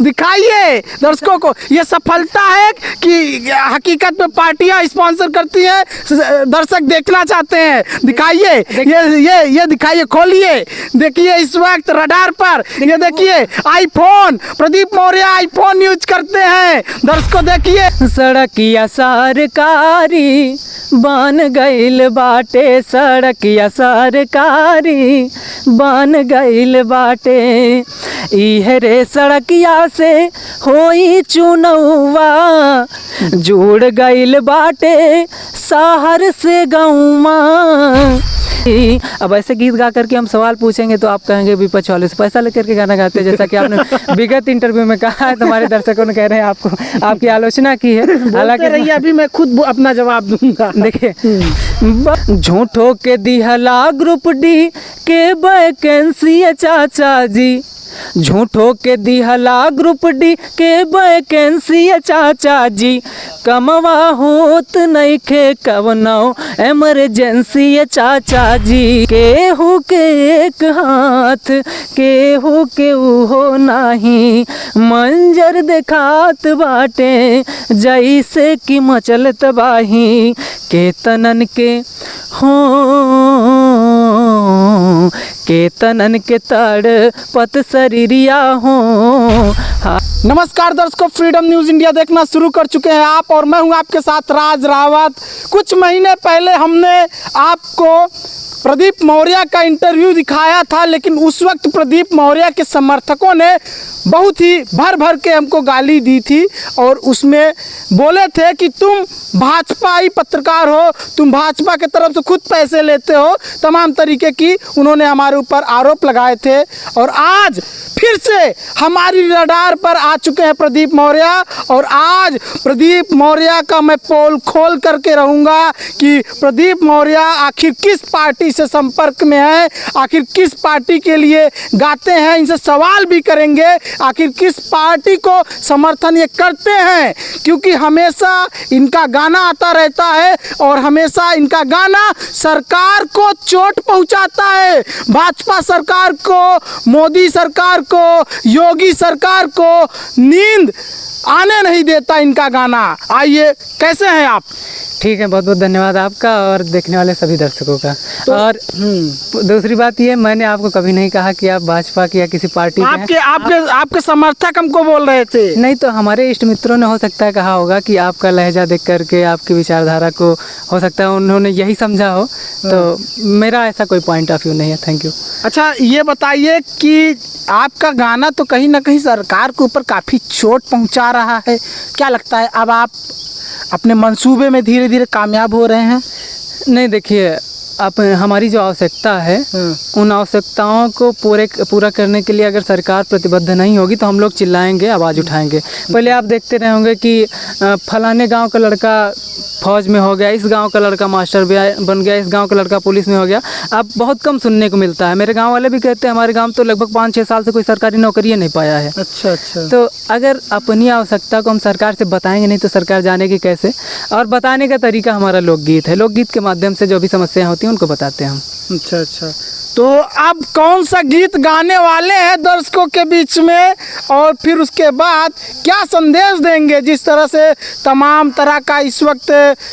दिखाइए दर्शकों को। ये सफलता है कि हकीकत में पार्टियां स्पॉन्सर करती हैं, दर्शक देखना चाहते हैं। दिखाइए, ये दिखाइए, खोलिए, देखिए इस वक्त रडार पर ये देखिए iPhone, Pradeep Maurya iPhone use करते हैं। दर्शकों देखिए, सड़किया सरकारी बन गइल बाटे, सड़किया सरकारी बन गइल बाटे, इहे रे सड़किया से होई चुनौवा, जुड़ गइल बाटे शहर से गौवा। अब ऐसे गीत गा करके हम सवाल पूछेंगे तो आप कहेंगे विपक्ष वाले से पैसा लेकर के गाना गाते हैं, जैसा कि आपने विगत इंटरव्यू में कहा है। तुम्हारे दर्शकों ने कह रहे हैं आपको, आपकी आलोचना की है। हालांकि अभी मैं खुद अपना जवाब दूंगा। देखिए, झूठों के दिहला ग्रुप डी के वैकेंसी चाचा जी, झूठों के दिहला ग्रुप डी के वैकेंसी चाचा जी, कमवा होत नहीं खे कवनो एमरजेंसी चाचा जी, केहू के एक हाथ केहू के उहो नाही, मंजर देखात बाटे जैसे कि मचल तबाही, केतनन के हो केतनन के तड़ पत शरीरिया हो। नमस्कार दर्शकों, फ्रीडम न्यूज़ इंडिया देखना शुरू कर चुके हैं आप, और मैं हूं आपके साथ राज रावत। कुछ महीने पहले हमने आपको प्रदीप मौर्य का इंटरव्यू दिखाया था, लेकिन उस वक्त प्रदीप मौर्य के समर्थकों ने बहुत ही भर भर के हमको गाली दी थी, और उसमें बोले थे कि तुम भाजपाई पत्रकार हो, तुम भाजपा के तरफ से खुद पैसे लेते हो, तमाम तरीके की उन्होंने हमारे ऊपर आरोप लगाए थे। और आज फिर से हमारी रडार पर आ चुके हैं प्रदीप मौर्य, और आज प्रदीप मौर्य का मैं पोल खोल करके रहूँगा कि प्रदीप मौर्य आखिर किस पार्टी से संपर्क में है, आखिर किस पार्टी के लिए गाते हैं, इनसे सवाल भी करेंगे आखिर किस पार्टी को समर्थन ये करते हैं, क्योंकि हमेशा इनका गाना आता रहता है और हमेशा इनका गाना सरकार को चोट पहुंचाता है, भाजपा सरकार को, मोदी सरकार को, योगी सरकार को नींद आने नहीं देता इनका गाना। आइए, कैसे हैं आप? ठीक है, बहुत बहुत धन्यवाद आपका और देखने वाले सभी दर्शकों का। और दूसरी बात ये, मैंने आपको कभी नहीं कहा कि आप भाजपा की या किसी पार्टी के हैं। आपके समर्थक हमको बोल रहे थे। नहीं, तो हमारे इष्ट मित्रों ने हो सकता है कहा होगा कि आपका लहजा देख करके आपकी विचारधारा को हो सकता है उन्होंने यही समझा हो, तो मेरा ऐसा कोई पॉइंट ऑफ व्यू नहीं है। Thank you. अच्छा, ये बताइए कि आपका गाना तो कहीं ना कहीं सरकार के ऊपर काफ़ी चोट पहुंचा रहा है, क्या लगता है अब आप अपने मंसूबे में धीरे धीरे कामयाब हो रहे हैं? नहीं, देखिए, अब हमारी जो आवश्यकता है उन आवश्यकताओं को पूरा करने के लिए अगर सरकार प्रतिबद्ध नहीं होगी तो हम लोग चिल्लाएंगे, आवाज़ उठाएंगे। पहले आप देखते रहे होंगे कि फलाने गांव का लड़का फौज में हो गया, इस गांव का लड़का मास्टर बन गया, इस गांव का लड़का पुलिस में हो गया। अब बहुत कम सुनने को मिलता है। मेरे गांव वाले भी कहते हैं हमारे गांव तो लगभग 5-6 साल से कोई सरकारी नौकरी नहीं पाया है। अच्छा अच्छा। तो अगर अपनी आवश्यकता को हम सरकार से बताएंगे नहीं तो सरकार जानेगी कैसे? और बताने का तरीका हमारा लोकगीत है। लोकगीत के माध्यम से जो भी समस्याएं होती हैं उनको बताते हैं हम। अच्छा अच्छा। तो अब कौन सा गीत गाने वाले हैं दर्शकों के बीच में, और फिर उसके बाद क्या संदेश देंगे? जिस तरह से तमाम तरह का इस वक्त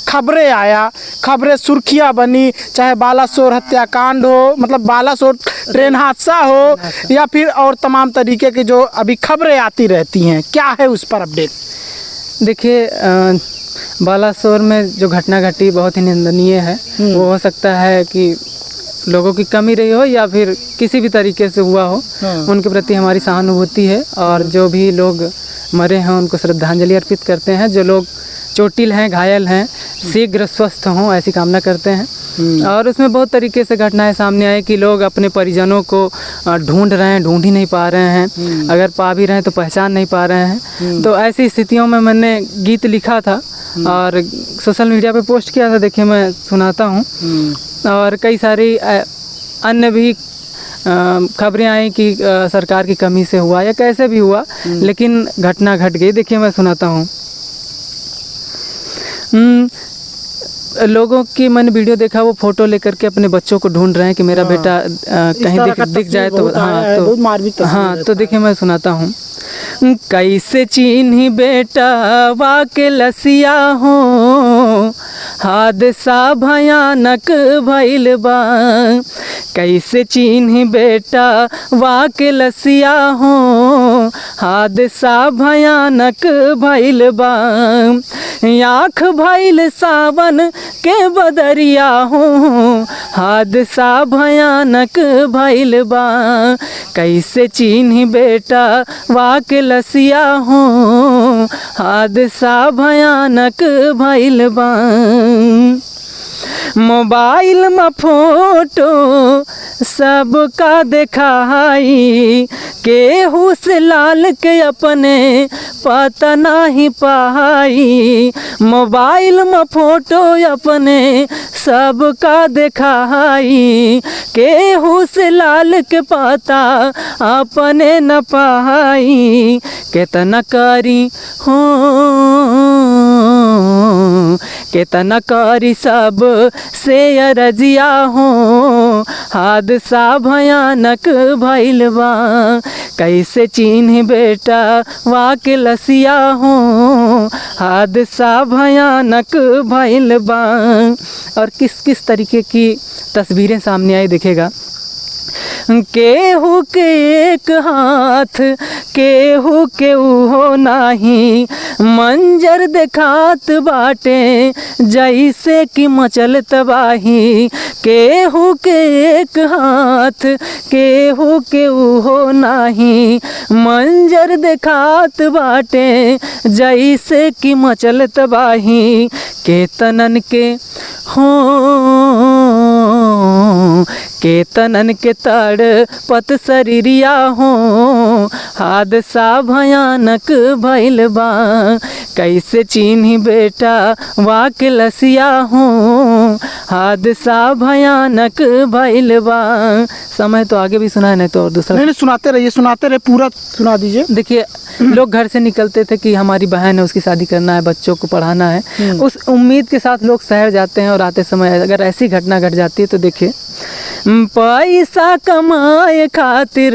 खबरें आया, खबरें सुर्खियां बनी, चाहे बालासोर हत्याकांड हो, मतलब बालासोर ट्रेन हादसा हो, या फिर और तमाम तरीके की जो अभी खबरें आती रहती हैं, क्या है उस पर अपडेट? देखिए, बालासोर में जो घटना घटी बहुत ही निंदनीय है। वो हो सकता है कि लोगों की कमी रही हो या फिर किसी भी तरीके से हुआ हो, उनके प्रति हमारी सहानुभूति है, और जो भी लोग मरे हैं उनको श्रद्धांजलि अर्पित करते हैं। जो लोग चोटिल हैं, घायल हैं, शीघ्र स्वस्थ हों ऐसी कामना करते हैं। और उसमें बहुत तरीके से घटनाएं सामने आई कि लोग अपने परिजनों को ढूंढ रहे हैं, ढूंढ ही नहीं पा रहे हैं, अगर पा भी रहे हैं तो पहचान नहीं पा रहे हैं। तो ऐसी स्थितियों में मैंने गीत लिखा था और सोशल मीडिया पे पोस्ट किया था। देखिए, मैं सुनाता हूँ। और कई सारी अन्य भी खबरें आई कि सरकार की कमी से हुआ या कैसे भी हुआ, लेकिन घटना घट गई। देखिए, मैं सुनाता हूँ। लोगों की मैंने वीडियो देखा, वो फोटो लेकर के अपने बच्चों को ढूंढ रहे हैं कि मेरा बेटा कहीं दिख जाए तो। हाँ, तो देखिए मैं सुनाता हूँ। कैसे चिन्ही बेटा वाके लसिया हो, हादसा भयानक भइल बा। कैसे चिन्ही बेटा वाके लसिया हो, हादसा भयानक भइल बा। आँख भइल सावन के बदरिया हो, हादसा भयानक भइल बा। कैसे चिन्ही बेटा वाके लसिया हो, हादसा भयानक भइल बा। मोबाइल में फोटो सबका देखाई, केहू से लाल के अपने पता नहीं पाई। मोबाइल में फोटो अपने सबका देखाई, केहू से लाल के पता अपने न पाई। केतना करी हो, केतना करी सब से अरजिया हो, हादसा भयानक भइल बा। कैसे चिन्ह बेटा वाके लसिया हो, हादसा भयानक भइल बा। और किस किस तरीके की तस्वीरें सामने आई देखेगा। केहू के एक हाथ, केहू के उहो नाही, मंजर देखात बाटे जैसे कि मचल तबाही। केहू के एक हाथ, केहू के उहो नाही, मंजर देखात बाटे जैसे कि मचल तबाही। केतनन के हो, केतनन के तड़ पत शरीरिया हो, हादसा भयानक भइल बा। कैसे चिन्ही बेटा वाके लसिया हो, हादसा भयानक भइल बा। समय तो आगे भी सुना है, नहीं तो और दूसरा नहीं सुनाते रहिए, सुनाते रहे, पूरा सुना दीजिए। देखिए, लोग घर से निकलते थे कि हमारी बहन है, उसकी शादी करना है, बच्चों को पढ़ाना है। उस उम्मीद के साथ लोग शहर जाते हैं और आते समय अगर ऐसी घटना घट जाती है तो देखिए, पैसा कमाए खातिर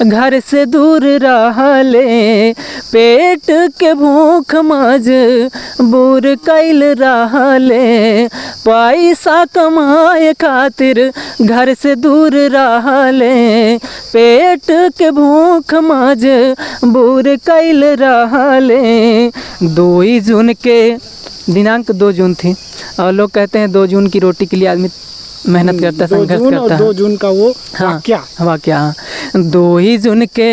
घर से दूर रहले, पेट के भूख मजबूर कैल रहले। पैसा कमाए खातिर घर से दूर रहले, पेट के भूख मजबूर कैल रहले। 2 जून के दिनांक 2 जून थी और लोग कहते हैं 2 जून की रोटी के लिए आदमी मेहनत करता, संघर्ष करता है। 2 जून का वो वाक्या 2 जून के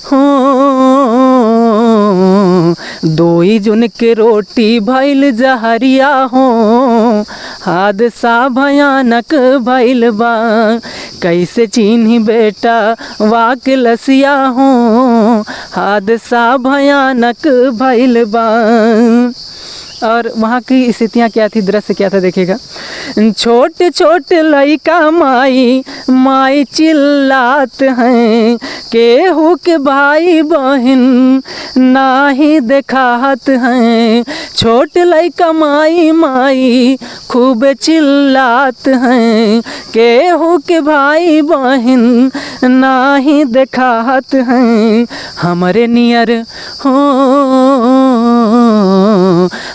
हो, 2 जून के रोटी भइल जहरिया हो, हादसा भयानक भइल बा। कैसे चिन्ही बेटा वाके लसिया हो, हादसा भयानक भइल बा। और वहाँ की स्थितियाँ क्या थी, दृश्य क्या था देखिएगा। छोटे छोटे लइका माई माई चिल्लात हैं, केहू के भाई बहन नाही देखात हैं। छोटे लइका माई माई खूब चिल्लात हैं, केहू के भाई बहन नाही देखात हैं। हमरे नियर हो,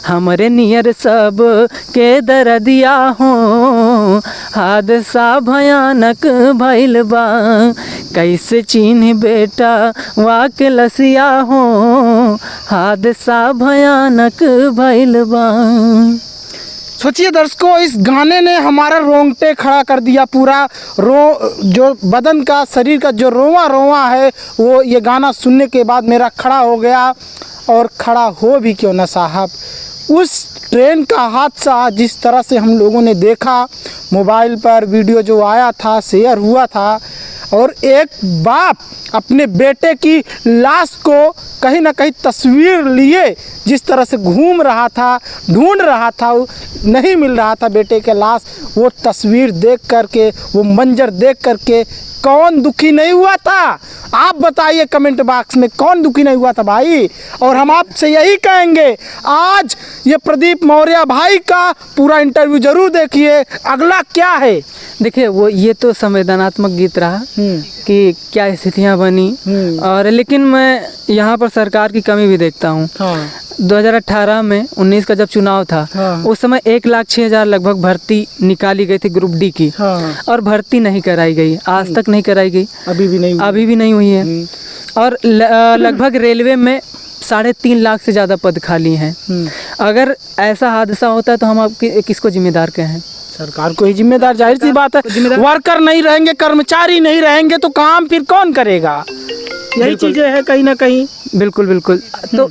हमरे नियर सब के दर्दिया हो, हादसा भयानक भइल बा। कैसे चिन्ह बेटा वाके लसिया हो, हादसा भयानक भइल बा। सोचिए दर्शकों, इस गाने ने हमारा रोंगटे खड़ा कर दिया। पूरा जो बदन का, शरीर का जो रोवा रोवा है, वो ये गाना सुनने के बाद मेरा खड़ा हो गया। और खड़ा हो भी क्यों ना साहब, उस ट्रेन का हादसा जिस तरह से हम लोगों ने देखा, मोबाइल पर वीडियो जो आया था, शेयर हुआ था, और एक बाप अपने बेटे की लाश को कहीं ना कहीं तस्वीर लिए जिस तरह से घूम रहा था, ढूंढ रहा था, नहीं मिल रहा था बेटे के लाश, वो तस्वीर देख करके, वो मंजर देख करके कौन दुखी नहीं हुआ था? आप बताइए कमेंट बॉक्स में, कौन दुखी नहीं हुआ था भाई? और हम आपसे यही कहेंगे, आज ये प्रदीप मौर्य भाई का पूरा इंटरव्यू जरूर देखिए। अगला क्या है? देखिए वो ये तो संवेदनात्मक गीत रहा कि क्या स्थितियाँ बनी, और लेकिन मैं यहाँ पर सरकार की कमी भी देखता हूँ। 2018 में 19 का जब चुनाव था, उस समय 1,06,000 लगभग भर्ती निकाली गई थी ग्रुप डी की, और भर्ती नहीं कराई गई, आज तक नहीं कराई गई, अभी भी नहीं हुई है। और लगभग रेलवे में 3.5 लाख से ज़्यादा पद खाली हैं। अगर ऐसा हादसा होता है तो हम आप किसको जिम्मेदार कहें? सरकार को ही जिम्मेदार, जाहिर सी बात है। वर्कर नहीं रहेंगे, कर्मचारी नहीं रहेंगे तो काम फिर कौन करेगा? यही चीजें है कहीं ना कहीं। बिल्कुल बिल्कुल। तो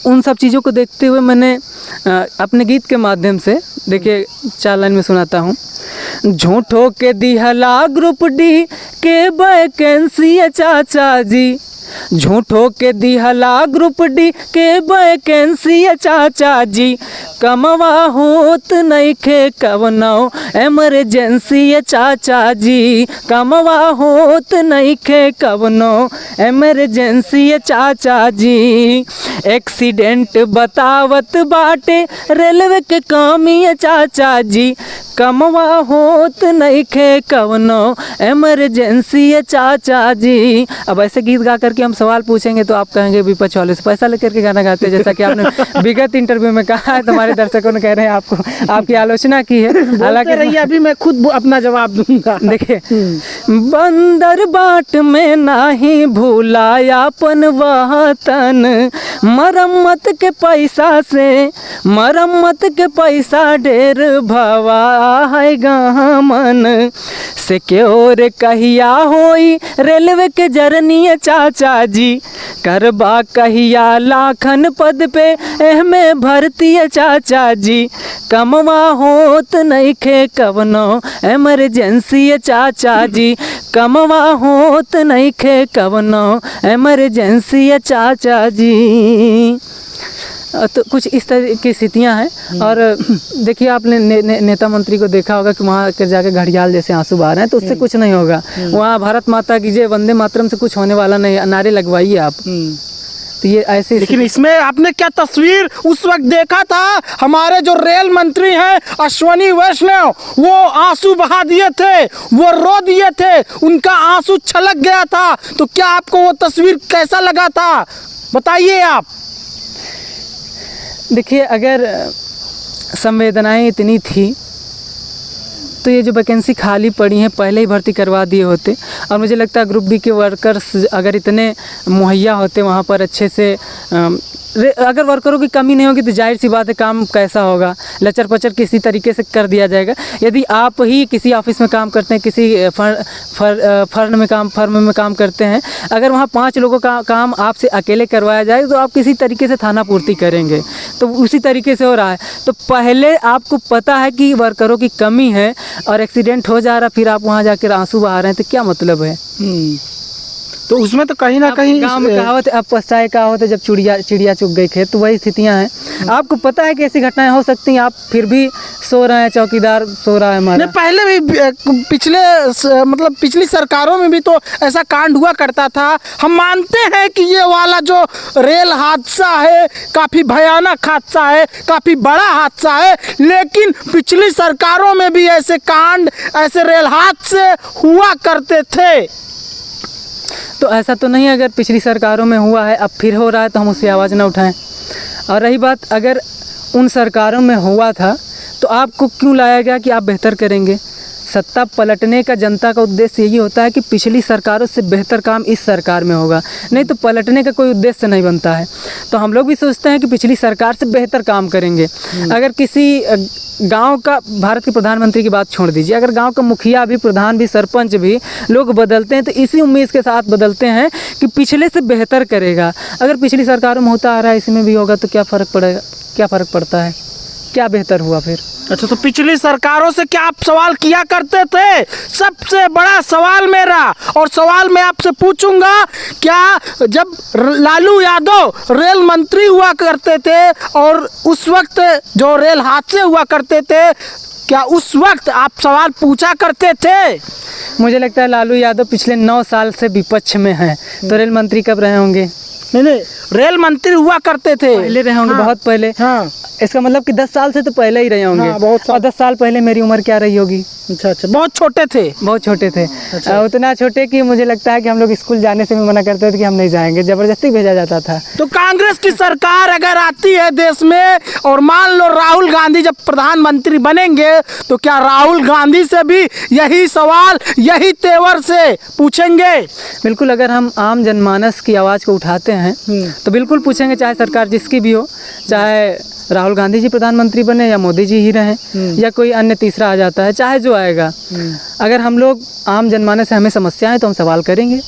उन सब चीज़ों को देखते हुए मैंने अपने गीत के माध्यम से, देखिए 4 लाइन में सुनाता हूँ। झूठों के दिहला ग्रुप डी के वैकेंसी चाचा जी, झूठों के दिहला ग्रुप डी के वैकेंसी चाचा जी, कमवा होत नहीं खे कवनो एमरजेंसी चाचा जी, कमवा होत नहीं खे कवनो एमरजेंसी चाचा जी। एक्सीडेंट बतावत बाटे रेलवे के कमी चाचा जी, कमवा होत नहीं खे कवनो एमरजेंसी चाचा जी। अब ऐसे गीत गा करके हम सवाल पूछेंगे तो आप कहेंगे विपक्ष वाले से पैसा लेकर के गाना गाते हैं, जैसा कि आपने विगत इंटरव्यू में कहा है। तुम्हारे दर्शकों ने कह रहे हैं आपको, आपकी आलोचना की है। हालांकि अभी मैं खुद अपना जवाब दूंगा। देखिए, बंदर बाट में नाही भूलाया अपन वतन, मरम्मत के पैसा से, मरम्मत के पैसा ढेर भवा है गहमन, सिक्योर कहिया होई रेलवे के जर्नी चाचा जी, करबा कहिया लाखन पद पे एहमे भर्ती चाचा जी, कमवा होत नहीं खे कवनो एमरजेंसी चाचा जी, कमवा होत नहीं खे कवनो एमरजेंसी चाचा जी। तो कुछ इस तरह की स्थितियाँ हैं। और देखिए आपने नेता मंत्री को देखा होगा कि वहाँ कर जाके घड़ियाल जैसे आंसू बहा रहे हैं, तो उससे कुछ नहीं होगा। वहाँ भारत माता की जय, वंदे मातरम से कुछ होने वाला नहीं, नारे लगवाइए आप। तो ये ऐसे, लेकिन इसमें आपने क्या तस्वीर उस वक्त देखा था? हमारे जो रेल मंत्री हैं अश्वनी वैष्णव, वो आंसू बहा दिए थे, वो रो दिए थे, उनका आंसू छलक गया था। तो क्या आपको वो तस्वीर कैसा लगा था, बताइए आप। देखिए, अगर संवेदनाएं इतनी थी तो ये जो वैकेंसी खाली पड़ी हैं पहले ही भर्ती करवा दिए होते। और मुझे लगता है ग्रुप बी के वर्कर्स अगर इतने मुहैया होते वहाँ पर अच्छे से, अगर वर्करों की कमी नहीं होगी तो जाहिर सी बात है काम कैसा होगा, लचर पचर किसी तरीके से कर दिया जाएगा। यदि आप ही किसी ऑफिस में काम करते हैं, किसी फर्म में काम करते हैं, अगर वहाँ 5 लोगों का काम आपसे अकेले करवाया जाए तो आप किसी तरीके से थाना पूर्ति करेंगे। तो उसी तरीके से हो रहा है। तो पहले आपको पता है कि वर्करों की कमी है और एक्सीडेंट हो जा रहा, फिर आप वहाँ जाकर आंसू बहा रहे हैं, तो क्या मतलब है? तो उसमें तो कहीं ना कहीं गाँव में कहावत है, अब पछताए कहावत है जब चिड़िया चुग गई खेत। तो वही स्थितियाँ हैं। आपको पता है कि ऐसी घटनाएं हो सकती हैं, आप फिर भी सो रहे हैं, चौकीदार सो रहा है हमारा। पहले भी पिछली सरकारों में भी तो ऐसा कांड हुआ करता था। हम मानते हैं कि ये वाला जो रेल हादसा है काफ़ी भयानक हादसा है, काफ़ी बड़ा हादसा है, लेकिन पिछली सरकारों में भी ऐसे कांड, ऐसे रेल हादसे हुआ करते थे। तो ऐसा तो नहीं अगर पिछली सरकारों में हुआ है, अब फिर हो रहा है तो हम उससे आवाज़ ना उठाएं। और रही बात, अगर उन सरकारों में हुआ था तो आपको क्यों लाया गया कि आप बेहतर करेंगे? सत्ता पलटने का जनता का उद्देश्य यही होता है कि पिछली सरकारों से बेहतर काम इस सरकार में होगा, नहीं तो पलटने का कोई उद्देश्य नहीं बनता है। तो हम लोग भी सोचते हैं कि पिछली सरकार से बेहतर काम करेंगे। अगर किसी गांव का, भारत के प्रधानमंत्री की बात छोड़ दीजिए, अगर गांव का मुखिया भी, प्रधान भी, सरपंच भी लोग बदलते हैं तो इसी उम्मीद के साथ बदलते हैं कि पिछले से बेहतर करेगा। अगर पिछली सरकारों में होता आ रहा है इसमें भी होगा तो क्या फ़र्क पड़ेगा? क्या फ़र्क पड़ता है? क्या बेहतर हुआ फिर? अच्छा, तो पिछली सरकारों से क्या आप सवाल किया करते थे? सबसे बड़ा सवाल मेरा, और सवाल मैं आपसे पूछूंगा, क्या जब लालू यादव रेल मंत्री हुआ करते थे और उस वक्त जो रेल हादसे हुआ करते थे, क्या उस वक्त आप सवाल पूछा करते थे? मुझे लगता है लालू यादव पिछले 9 साल से विपक्ष में हैं, तो रेल मंत्री कब रहे होंगे? नहीं, रेल मंत्री हुआ करते थे, पहले रहे होंगे, बहुत पहले। हाँ, इसका मतलब कि 10 साल से तो पहले ही रहे होंगे। हाँ, बहुत साल। और 10 साल पहले मेरी उम्र क्या रही होगी? अच्छा, बहुत छोटे थे। बहुत छोटे थे। अच्छा। उतना छोटे कि मुझे लगता है कि हम लोग स्कूल जाने से भी मना करते थे कि हम नहीं जाएंगे, जबरदस्ती भेजा जाता था। तो कांग्रेस की सरकार अगर आती है देश में और मान लो राहुल गांधी जब प्रधानमंत्री बनेंगे, तो क्या राहुल गांधी से भी यही सवाल यही तेवर से पूछेंगे? बिल्कुल, अगर हम आम जनमानस की आवाज़ को उठाते हैं तो बिल्कुल पूछेंगे, चाहे सरकार जिसकी भी हो, चाहे राहुल गांधी जी प्रधानमंत्री बने या मोदी जी ही रहें या कोई अन्य तीसरा आ जाता है, चाहे जो आएगा। अगर हम लोग आम जनमानस से हमें समस्या है तो हम सवाल करेंगे।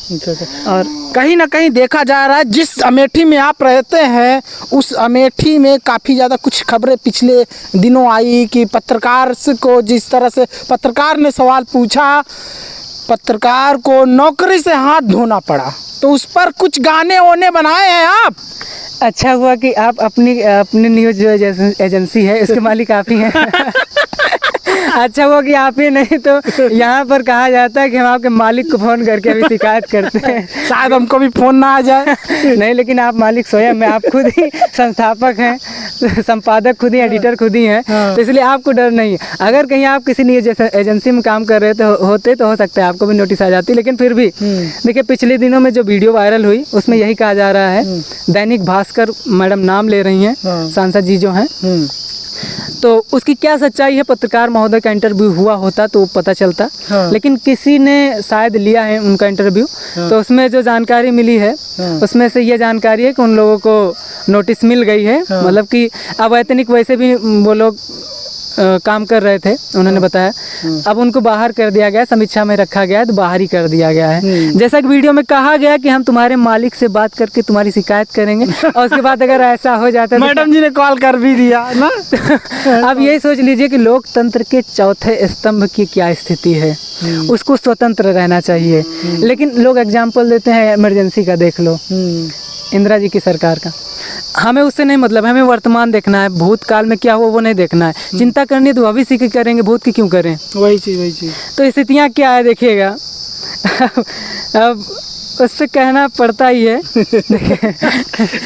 और कहीं ना कहीं देखा जा रहा है, जिस अमेठी में आप रहते हैं उस अमेठी में काफ़ी ज़्यादा कुछ खबरें पिछले दिनों आई कि पत्रकार को जिस तरह से पत्रकार ने सवाल पूछा, पत्रकार को नौकरी से हाथ धोना पड़ा, तो उस पर कुछ गाने वाने बनाए हैं आप? अच्छा हुआ कि आप अपनी न्यूज़ जो एजेंसी है उसके मालिक आप ही हैं। अच्छा हुआ कि आप ही, नहीं तो यहाँ पर कहा जाता है कि हम आपके मालिक को फ़ोन करके अभी शिकायत करते हैं। शायद हमको भी फ़ोन ना आ जाए। नहीं, लेकिन आप मालिक स्वयं में, आप खुद ही संस्थापक हैं, संपादक खुद ही, एडिटर खुद ही हैं, तो इसलिए आपको डर नहीं है। अगर कहीं आप किसी न्यूज़ एजेंसी में काम कर रहे तो हो सकता है आपको भी नोटिस आ जाती, लेकिन फिर भी देखिए पिछले दिनों में जो वीडियो वायरल हुई उसमें यही कहा जा रहा है, दैनिक भास्कर मैडम नाम ले रही हैं, सांसद जी जो हैं, तो उसकी क्या सच्चाई है? पत्रकार महोदय का इंटरव्यू हुआ होता तो पता चलता। लेकिन किसी ने शायद लिया है उनका इंटरव्यू, तो उसमें जो जानकारी मिली है उसमें से ये जानकारी है कि उन लोगों को नोटिस मिल गई है। मतलब कि अवैतनिक वैसे भी वो लोग काम कर रहे थे, उन्होंने बताया। अब उनको बाहर कर दिया गया, समीक्षा में रखा गया है, तो बाहर ही कर दिया गया है। जैसा कि वीडियो में कहा गया कि हम तुम्हारे मालिक से बात करके तुम्हारी शिकायत करेंगे, और उसके बाद अगर ऐसा हो जाता है, मैडम जी ने कॉल कर भी दिया ना। अब यही सोच लीजिए कि लोकतंत्र के चौथे स्तंभ की क्या स्थिति है। उसको स्वतंत्र रहना चाहिए, लेकिन लोग एग्जाम्पल देते हैं इमरजेंसी का, देख लो इंदिरा जी की सरकार का। हमें उससे नहीं मतलब, हमें वर्तमान देखना है, भूतकाल में क्या हुआ वो नहीं देखना है। चिंता करनी है तो भविष्य की करेंगे, भूत की क्यों करें? वही चीज़। तो स्थितियाँ क्या है देखिएगा। अब उस पर कहना पड़ता ही है।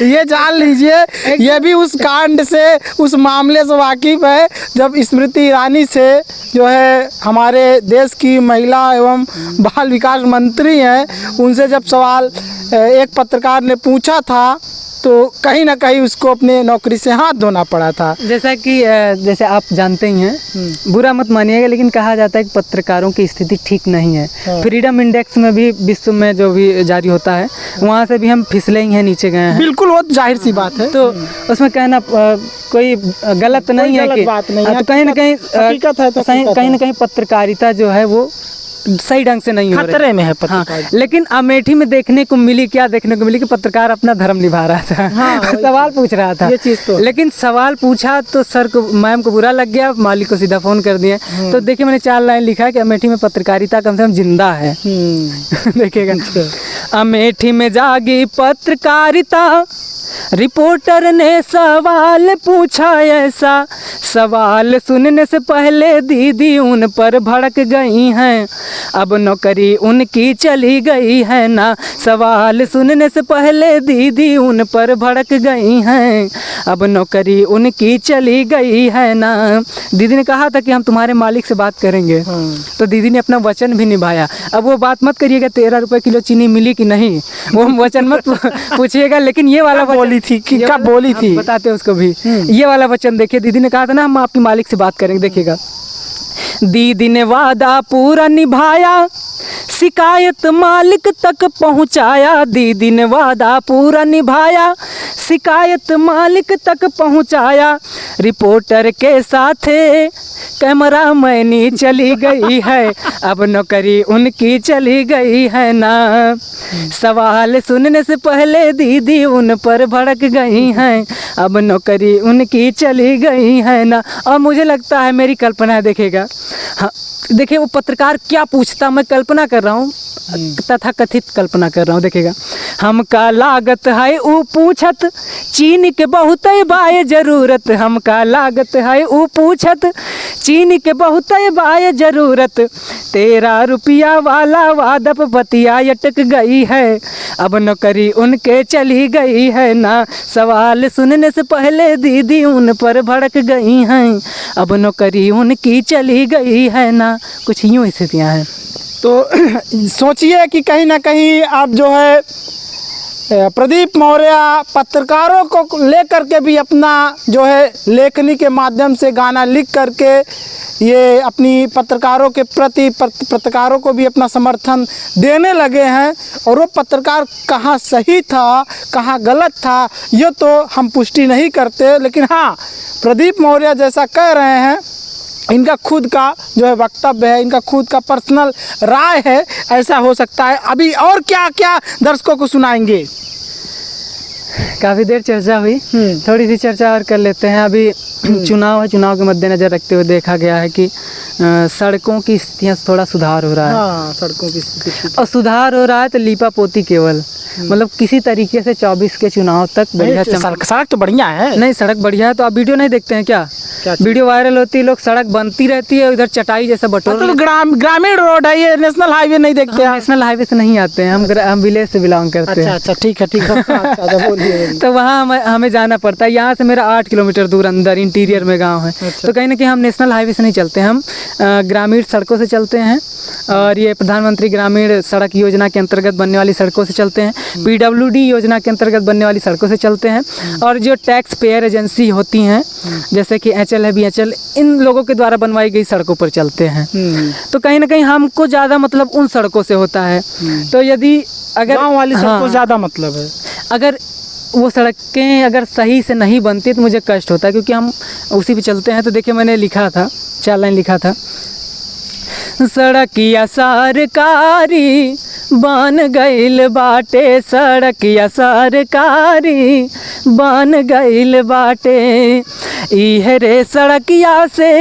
ये जान लीजिए, ये भी उस कांड से, उस मामले से वाकिफ है जब स्मृति ईरानी से जो है हमारे देश की महिला एवं बाल विकास मंत्री हैं, उनसे जब सवाल एक पत्रकार ने पूछा था तो कहीं ना कहीं उसको अपने नौकरी से हाथ धोना पड़ा था। जैसा कि जैसे आप जानते ही हैं, बुरा मत मानिएगा, लेकिन कहा जाता है कि पत्रकारों की स्थिति ठीक नहीं है। फ्रीडम इंडेक्स में भी, विश्व में जो भी जारी होता है, वहाँ से भी हम फिसले ही हैं, नीचे गए हैं। बिल्कुल, वो जाहिर सी बात है। तो उसमें कहना कोई गलत नहीं है कि बात नहीं है, तो कहीं ना कहीं हकीकत है, तो कहीं ना कहीं पत्रकारिता जो है वो सही ढंग से नहीं हो रही, खतरे में है पत्रकार। हाँ, लेकिन अमेठी में देखने को मिली, क्या देखने को मिली कि पत्रकार अपना धर्म निभा रहा था। हाँ, सवाल पूछ रहा था, ये चीज़ तो। लेकिन सवाल पूछा तो सर को, मैम को बुरा लग गया, मालिक को सीधा फ़ोन कर दिया। तो देखिए मैंने 4 लाइन लिखा है कि अमेठी में पत्रकारिता कम से कम जिंदा है। देखिएगा, अमेठी में जागी पत्रकारिता, रिपोर्टर ने सवाल पूछा ऐसा, सवाल सुनने से पहले दीदी उन पर भड़क गई हैं, अब नौकरी उनकी चली गई है ना। सवाल सुनने से पहले दीदी उन पर भड़क गई हैं, अब नौकरी उनकी चली गई है ना। दीदी ने कहा था कि हम तुम्हारे मालिक से बात करेंगे, तो दीदी ने अपना वचन भी निभाया। अब वो बात मत करिएगा 13 रुपये किलो चीनी मिली कि नहीं, वो वचन मत पूछिएगा, लेकिन ये वाला बोली थी कि क्या बोली थी, बताते हैं उसको भी। ये वाला वचन देखिए, दीदी ने कहा था ना हम आपके मालिक से बात करेंगे। देखिएगा, दीदी ने वादा पूरा निभाया, शिकायत मालिक तक पहुंचाया। दीदी ने वादा पूरा निभाया, शिकायत मालिक तक पहुंचाया। रिपोर्टर के साथ कैमरा मैनी चली गई है, अब नौकरी उनकी चली गई है ना। सवाल सुनने से पहले दीदी उन पर भड़क गई हैं, अब नौकरी उनकी चली गई है ना। और मुझे लगता है, मेरी कल्पना है, देखिएगा, हाँ देखिए वो पत्रकार क्या पूछता, मैं कल्पना कर रहा हूँ, तथा कथित कल्पना कर रहा हूँ। देखिएगा, हमका लागत है ऊ पूछत, चीनी के बहुत बाय जरूरत हमका लागत है ऊ पूछत, चीनी के बहुत बाय जरूरत, 13 रुपया वाला वादप बतिया अटक गई है, अब नौकरी उनके चली गई है ना, सवाल सुनने से पहले दीदी उन पर भड़क गई हैं, अब नौकरी उनकी चली गई है ना। कुछ यूँ स्थितियाँ हैं। तो सोचिए कि कहीं ना कहीं आप जो है प्रदीप मौर्य पत्रकारों को लेकर के भी अपना जो है लेखनी के माध्यम से गाना लिख करके ये अपनी पत्रकारों के प्रति पत्रकारों को भी अपना समर्थन देने लगे हैं। और वो पत्रकार कहाँ सही था कहाँ गलत था ये तो हम पुष्टि नहीं करते, लेकिन हाँ प्रदीप मौर्य जैसा कह रहे हैं इनका खुद का जो है वक्तव्य है, इनका खुद का पर्सनल राय है, ऐसा हो सकता है। अभी और क्या क्या दर्शकों को सुनाएंगे? काफ़ी देर चर्चा हुई, थोड़ी सी चर्चा और कर लेते हैं। अभी चुनाव है, चुनाव के मद्देनज़र रखते हुए देखा गया है कि सड़कों की स्थितियाँ थोड़ा सुधार हो रहा है। हाँ, सड़कों की स्थिति और सुधार हो रहा है तो लीपा पोती केवल, मतलब किसी तरीके से 24 के चुनाव तक बढ़िया सड़क तो बढ़िया है। नहीं, सड़क बढ़िया है तो आप वीडियो नहीं देखते हैं क्या? वीडियो वायरल होती है, लोग सड़क बनती रहती है, उधर चटाई जैसा बटोर। तो ग्रामीण रोड है ये, नेशनल हाईवे नहीं देखते हैं। नेशनल हाईवे से नहीं आते हैं, हम विलेज से बिलोंग करते हैं। अच्छा ठीक है बोलिए। तो वहाँ हमें जाना पड़ता है। यहाँ से मेरा 8 किलोमीटर दूर अंदर इंटीरियर में गाँव है। तो कहीं ना कहीं हम नेशनल हाईवे से नहीं चलते, हम ग्रामीण सड़कों से चलते हैं। और ये प्रधानमंत्री ग्रामीण सड़क योजना के अंतर्गत बनने वाली सड़कों से चलते हैं, PWD योजना के अंतर्गत बनने वाली सड़कों से चलते हैं। और जो टैक्स पेयर एजेंसी होती हैं जैसे कि HL है, BHL, इन लोगों के द्वारा बनवाई गई सड़कों पर चलते हैं। तो कहीं ना कहीं हमको ज़्यादा मतलब उन सड़कों से होता है। तो यदि अगर गाँव वाली सड़कों ज़्यादा मतलब है, अगर वो सड़कें अगर सही से नहीं बनती तो मुझे कष्ट होता है, क्योंकि हम उसी पे चलते हैं। तो देखिए मैंने लिखा था, 4 लाइन लिखा था। सड़किया सरकारी बन गइल बाटे, सड़किया सरकारी बन गइल बाटे, इहे रे सड़किया से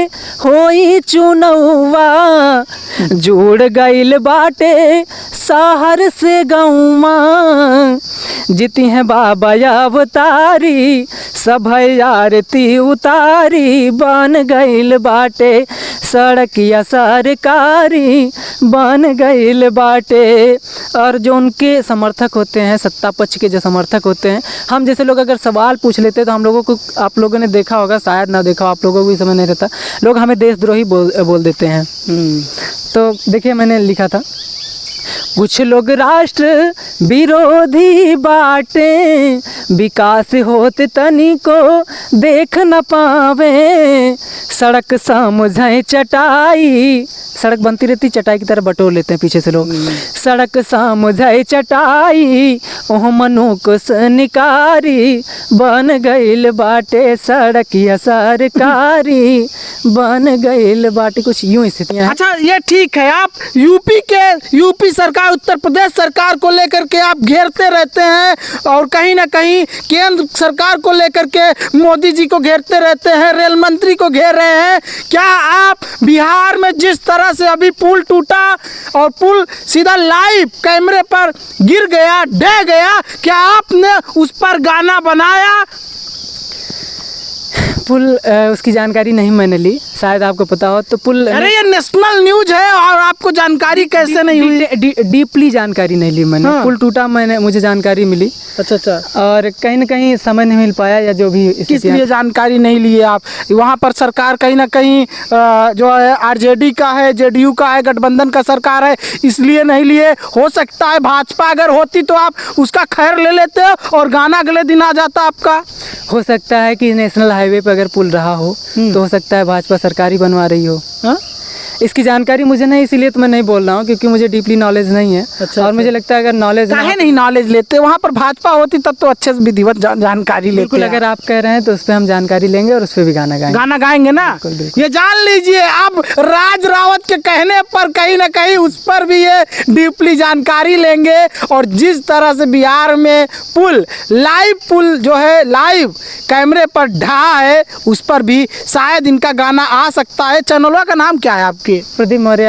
होई चुनौवा, जुड़ गइल बाटे शहर से गौमा, जीती हैं बाबा अवतारी सब आरती उतारी, बन गइल बाटे सड़किया सरकारी बन गइल बाटे। और जो उनके समर्थक होते हैं, सत्ता पक्ष के जो समर्थक होते हैं, हम जैसे लोग अगर सवाल पूछ लेते हैं तो हम लोगों को, आप लोगों ने देखा होगा, शायद ना देखा, आप लोगों को भी समझ नहीं रहता, लोग हमें देशद्रोही बोल देते हैं। तो देखिए मैंने लिखा था, कुछ लोग राष्ट्र विरोधी बाटे, विकास होते तनी को देख न पावे, सड़क समझे चटाई, सड़क बनती रहती चटाई की तरह बटोर लेते हैं पीछे से लोग, सड़क समझे चटाई ओह मनुक निकारी, बन गइल बाटे सड़किया सरकारी बन गइल बाटे। कुछ यूँ स्थितियाँ। अच्छा ये ठीक है, आप यूपी सरकार, उत्तर प्रदेश सरकार को लेकर के आप घेरते रहते हैं और कहीं ना कहीं केंद्र सरकार को लेकर के मोदी जी को घेरते रहते हैं, रेल मंत्री को घेर रहे हैं। क्या आप बिहार में जिस तरह से अभी पुल टूटा और पुल सीधा लाइव कैमरे पर गिर गया, ढह गया, क्या आपने उस पर गाना बनाया? पुल उसकी जानकारी नहीं मैंने ली, शायद आपको पता हो तो पुल। अरे ये नेशनल न्यूज है और आपको जानकारी कैसे नहीं हुई? डीपली जानकारी नहीं ली मैंने। पुल टूटा मुझे जानकारी मिली। अच्छा। और कहीं ना कहीं समय नहीं मिल पाया या जो भी। किस लिए जानकारी नहीं लिए आप? वहाँ पर सरकार कहीं ना कहीं जो है RJD का है, JDU का है, गठबंधन का सरकार है, इसलिए नहीं लिए। हो सकता है भाजपा अगर होती तो आप उसका खैर ले लेते और गाना अगले दिन आ जाता आपका। हो सकता है कि नेशनल हाईवे पर अगर पुल रहा हो तो हो सकता है भाजपा सरकारी बनवा रही हो। हाँ? इसकी जानकारी मुझे नहीं, इसीलिए तो मैं नहीं बोल रहा हूँ क्योंकि मुझे डीपली नॉलेज नहीं है। और मुझे लगता है अगर नॉलेज नहीं नॉलेज लेते, वहाँ पर भाजपा होती तब तो अच्छे से विधिवत जानकारी लेते। बिल्कुल, अगर आप कह रहे हैं तो उस पर हम जानकारी लेंगे और उस पर भी गाना गाएंगे ना। ये जान लीजिए, अब राज रावत के कहने पर कहीं ना कहीं उस पर भी ये डीपली जानकारी लेंगे। और जिस तरह से बिहार में पुल जो है लाइव कैमरे पर ढहा है, उस पर भी शायद इनका गाना आ सकता है। चैनलों का नाम क्या है आपका? आपके? प्रदीप मौर्य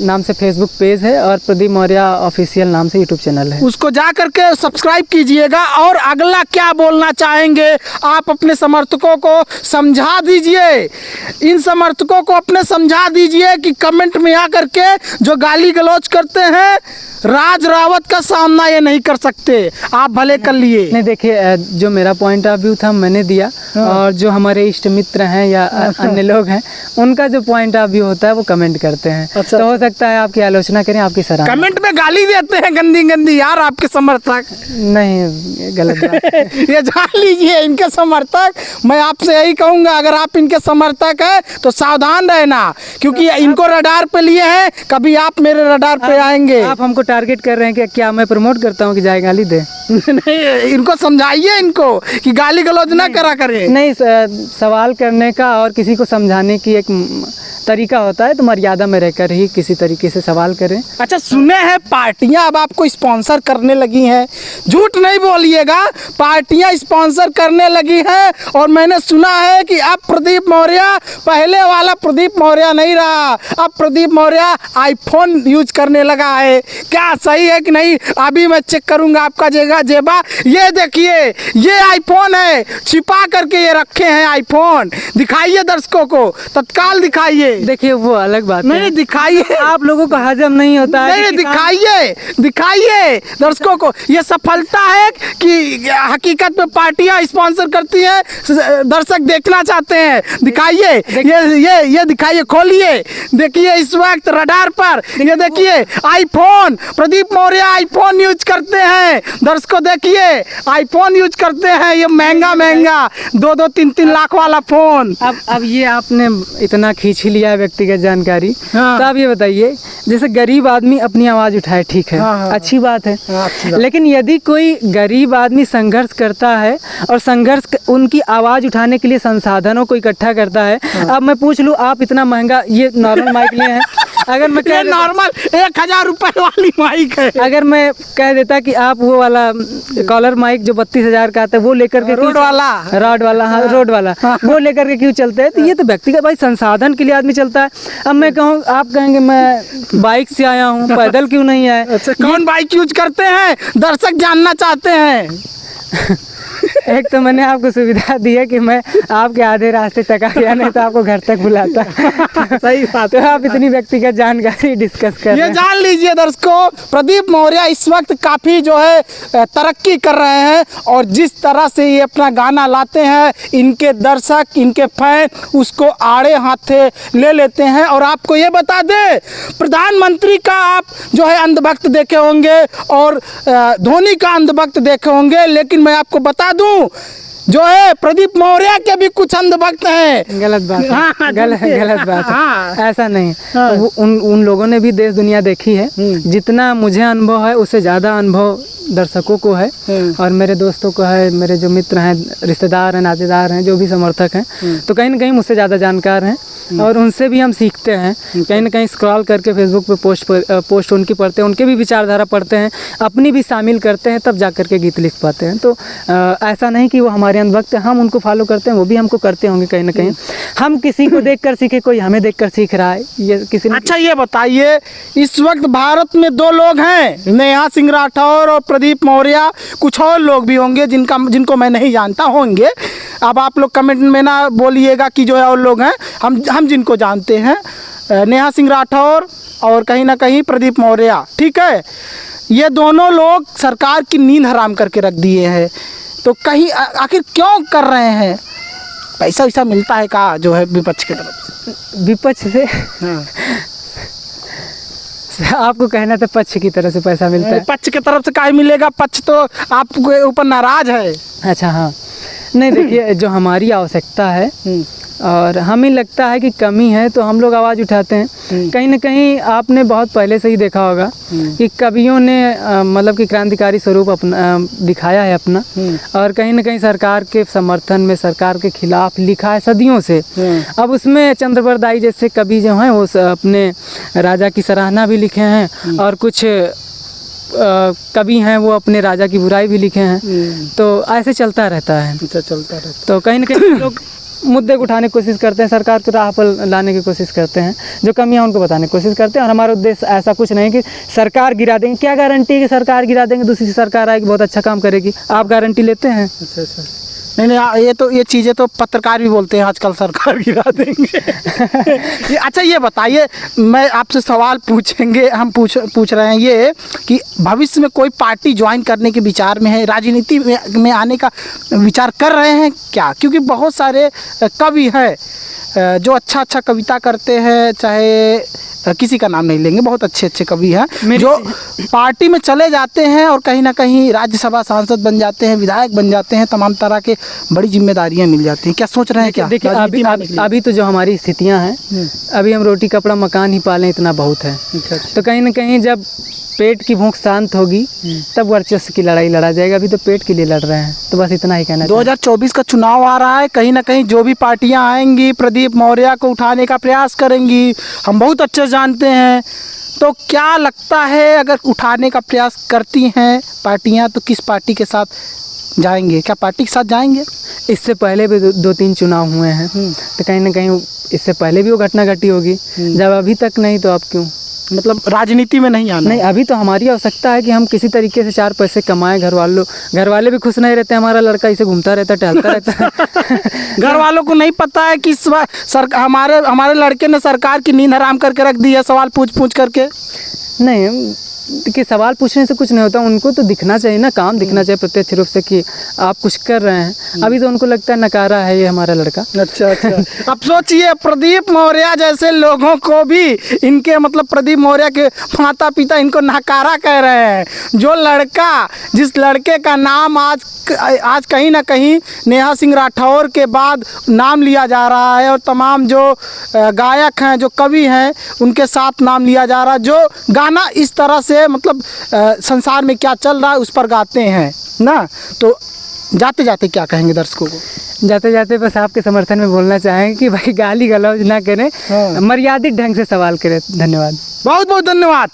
नाम से फेसबुक पेज है और प्रदीप मौर्य ऑफिशियल नाम से यूट्यूब चैनल है। उसको जा करके सब्सक्राइब कीजिएगा। और अगला क्या बोलना चाहेंगे आप अपने समर्थकों को समझा दीजिए, इन समर्थकों को अपने समझा दीजिए कि कमेंट में आकर के जो गाली गलौज करते हैं राज रावत का सामना ये नहीं कर सकते, आप भले कर लिए। नहीं देखिए, जो मेरा पॉइंट ऑफ व्यू था मैंने दिया, और जो हमारे इष्ट मित्र हैं या अन्य लोग हैं उनका जो पॉइंट ऑफ व्यू होता है वो कमेंट करते हैं। अच्छा, तो हो सकता है आपकी आलोचना करें, आपकी सराहना। कमेंट में गाली देते हैं गंदी गंदी यार आपके समर्थक। नहीं, ये गलत बात है। ये जान लीजिए इनके समर्थक, मैं आपसे यही कहूंगा अगर आप इनके समर्थक हैं तो सावधान रहना, क्योंकि इनको रडार पे लिए हैं, कभी आप मेरे रडार पे आएंगे। आप हमको टारगेट कर रहे हैं कि क्या मैं प्रमोट करता हूँ कि जाए गाली दे? नहीं, इनको समझाइए इनको कि गाली गलौज ना करा करे। नहीं, सवाल करने का और किसी को समझाने की एक तरीका होता है, तो मर्यादा में रहकर ही किसी तरीके से सवाल करें। अच्छा, सुने हैं पार्टियां अब आपको स्पॉन्सर करने लगी हैं, झूठ नहीं बोलिएगा, पार्टियां स्पॉन्सर करने लगी हैं। और मैंने सुना है कि अब प्रदीप मौर्य पहले वाला प्रदीप मौर्य नहीं रहा, अब प्रदीप मौर्य आईफोन यूज करने लगा है। क्या सही है कि नहीं? अभी मैं चेक करूंगा आपका जेबा। ये देखिए, ये आईफोन है, छिपा करके ये रखे हैं आईफोन। दिखाइए दर्शकों को, तत्काल दिखाइए। देखिए वो अलग बात नहीं, है। दिखाइए। आप लोगों को हजम नहीं होता है। नहीं, दिखाइए दर्शकों को। ये सफलता है कि हकीकत में पार्टियां स्पॉन्सर करती हैं, दर्शक देखना चाहते हैं। दिखाइए, ये दिखाइए, खोलिए, देखिए इस वक्त रडार पर ये देखिए iPhone, Pradeep Maurya iPhone use करते हैं। दर्शकों देखिए, आईफोन यूज करते हैं, ये महंगा 2-3 लाख वाला फोन। अब ये आपने इतना खींच लिया है व्यक्तिगत जानकारी। हाँ। तो आप ये बताइए, जैसे गरीब आदमी अपनी आवाज उठाए, ठीक है, हाँ, हाँ, अच्छी बात है। हाँ, अच्छी बात। लेकिन यदि कोई गरीब आदमी संघर्ष करता है और उनकी आवाज उठाने के लिए संसाधनों को इकट्ठा करता है। अब मैं पूछ लूँ, आप इतना महंगा ये नॉर्मल माइक लिए हैं, अगर मैं ये नॉर्मल 1000 रुपए वाली माइक है। अगर मैं कह देता कि आप वो वाला कॉलर माइक जो 32,000 का आता है वो लेकर के रोड वाला, हाँ, रोड वाला वो लेकर के क्यों चलते हैं? तो ये तो व्यक्तिगत भाई संसाधन के लिए आदमी चलता है। अब मैं कहूँ, आप कहेंगे मैं बाइक से आया हूँ, पैदल क्यों नहीं आए? अच्छा, कौन बाइक यूज करते हैं दर्शक जानना चाहते हैं। एक तो मैंने आपको सुविधा दी है कि मैं आपके आधे रास्ते तक आ गया, नहीं तो आपको घर तक बुलाता। सही बात तो आप इतनी व्यक्तिगत जानकारी डिस्कस कर रहे ये हैं। जान लीजिए दर्शकों, प्रदीप मौर्य इस वक्त काफ़ी जो है तरक्की कर रहे हैं, और जिस तरह से ये अपना गाना लाते हैं इनके दर्शक, इनके फैन उसको आड़े हाथे ले लेते हैं। और आपको ये बता दें, प्रधानमंत्री का आप जो है अंधभक्त देखे होंगे और धोनी का अंधभक्त देखे होंगे, लेकिन मैं आपको बता दूं जो है प्रदीप मौर्य के भी कुछ अंधभक्त हैं। गलत बात है। हाँ, गलत बात है। हाँ। ऐसा नहीं। हाँ। उन लोगों ने भी देश दुनिया देखी है। जितना मुझे अनुभव है उससे ज़्यादा अनुभव दर्शकों को है, और मेरे दोस्तों को है, मेरे जो मित्र हैं, रिश्तेदार हैं, नातेदार हैं, जो भी समर्थक हैं, तो कहीं ना कहीं मुझसे ज़्यादा जानकार हैं, और उनसे भी हम सीखते हैं। कहीं ना कहीं स्क्रॉल करके फेसबुक पे पोस्ट उनकी पढ़ते हैं, उनके भी विचारधारा पढ़ते हैं, अपनी भी शामिल करते हैं, तब जा करके गीत लिख पाते हैं। तो ऐसा नहीं कि वो हमारे अंधभक्त हैं, हम उनको फॉलो करते हैं, वो भी हमको करते होंगे कहीं ना कहीं। हम किसी को देख कर सीखे, कोई हमें देख कर सीख रहा है, ये किसी ने। अच्छा, ये बताइए, इस वक्त भारत में 2 लोग हैं, नेहा सिंह राठौर और प्रदीप मौर्य। कुछ और लोग भी होंगे जिनको मैं नहीं जानता होंगे। अब आप लोग कमेंट में ना बोलिएगा कि जो है और लोग हैं, हम जिनको जानते हैं, नेहा सिंह राठौर और कहीं ना कहीं प्रदीप मौर्य, ठीक है। ये दोनों लोग सरकार की नींद हराम करके रख दिए हैं। तो कहीं आखिर क्यों कर रहे हैं? पैसा वैसा मिलता है का जो है विपक्ष की तरफ से? विपक्ष से हाँ। आपको कहना था पक्ष की तरफ से पैसा मिलता है। पक्ष की तरफ से काहे मिलेगा? पक्ष तो आपके ऊपर नाराज है। अच्छा, हाँ। नहीं देखिए, जो हमारी आवश्यकता है और हमें लगता है कि कमी है, तो हम लोग आवाज़ उठाते हैं। कहीं ना कहीं आपने बहुत पहले से ही देखा होगा कि कवियों ने मतलब कि क्रांतिकारी स्वरूप अपना दिखाया है अपना, और कहीं ना कहीं सरकार के समर्थन में, सरकार के खिलाफ लिखा है सदियों से। अब उसमें चंद्रवरदाई जैसे कवि जो हैं वो अपने राजा की सराहना भी लिखे हैं, और कुछ कवि हैं वो अपने राजा की बुराई भी लिखे हैं। तो ऐसे चलता रहता है। चलता रहता। तो कहीं ना कहीं लोग मुद्दे को उठाने की कोशिश करते हैं, सरकार को राह पर लाने की कोशिश करते हैं, जो कमियां उनको बताने की कोशिश करते हैं। और हमारा उद्देश्य ऐसा कुछ नहीं कि सरकार गिरा देंगे। क्या गारंटी है कि सरकार गिरा देंगे, दूसरी सरकार आएगी बहुत अच्छा काम करेगी? आप गारंटी लेते हैं? अच्छा। नहीं, ये चीज़ें तो पत्रकार भी बोलते हैं आजकल, सरकार गिरा देंगे। अच्छा ये बताइए, मैं आपसे सवाल पूछेंगे, हम पूछ रहे हैं ये कि भविष्य में कोई पार्टी ज्वाइन करने के विचार में है, राजनीति में आने का विचार कर रहे हैं क्या? क्योंकि बहुत सारे कवि हैं जो अच्छा कविता करते हैं, चाहे किसी का नाम नहीं लेंगे, बहुत अच्छे कवि हैं जो पार्टी में चले जाते हैं और कहीं ना कहीं राज्यसभा सांसद बन जाते हैं, विधायक बन जाते हैं, तमाम तरह के बड़ी जिम्मेदारियां मिल जाती हैं। क्या सोच रहे हैं? क्या देखिए, अभी तो जो हमारी स्थितियां हैं, अभी हम रोटी कपड़ा मकान ही पालें इतना बहुत है। तो कहीं ना कहीं जब पेट की भूख शांत होगी तब वर्चस्व की लड़ाई लड़ा जाएगा। अभी तो पेट के लिए लड़ रहे हैं, तो बस इतना ही कहना। 2024 का चुनाव आ रहा है, कहीं ना कहीं जो भी पार्टियां आएंगी प्रदीप मौर्य को उठाने का प्रयास करेंगी, हम बहुत अच्छे जानते हैं। तो क्या लगता है, अगर उठाने का प्रयास करती हैं पार्टियां तो किस पार्टी के साथ जाएंगे? क्या पार्टी के साथ जाएंगे? इससे पहले भी 2-3 चुनाव हुए हैं, तो कहीं ना कहीं इससे पहले भी वो घटना घटी होगी। जब अभी तक नहीं तो अब क्यों? मतलब राजनीति में नहीं आना? नहीं, अभी तो हमारी आवश्यकता है कि हम किसी तरीके से 4 पैसे कमाएं। घर वाले भी खुश नहीं रहते, हमारा लड़का इसे घूमता रहता, टहलता रहता है। घर वालों को नहीं पता है कि इस बार हमारे लड़के ने सरकार की नींद हराम करके रख दी है, सवाल पूछ करके? नहीं, कि सवाल पूछने से कुछ नहीं होता, उनको तो दिखना चाहिए ना, काम दिखना चाहिए प्रत्यक्ष रूप से कि आप कुछ कर रहे हैं। अभी तो उनको लगता है नकारा है ये हमारा लड़का। अच्छा। अब सोचिए, प्रदीप मौर्य जैसे लोगों को भी इनके मतलब प्रदीप मौर्य के माता पिता इनको नकारा कह रहे हैं। जो लड़का, जिस लड़के का नाम आज कहीं ना कहीं नेहा सिंह राठौर के बाद नाम लिया जा रहा है और तमाम जो गायक हैं, जो कवि हैं, उनके साथ नाम लिया जा रहा है, जो गाना इस तरह से मतलब संसार में क्या चल रहा है उस पर गाते हैं ना। तो जाते जाते क्या कहेंगे दर्शकों को? जाते जाते बस आपके समर्थन में बोलना चाहेंगे कि भाई गाली गलौज ना करें, मर्यादित ढंग से सवाल करें। धन्यवाद, बहुत बहुत धन्यवाद।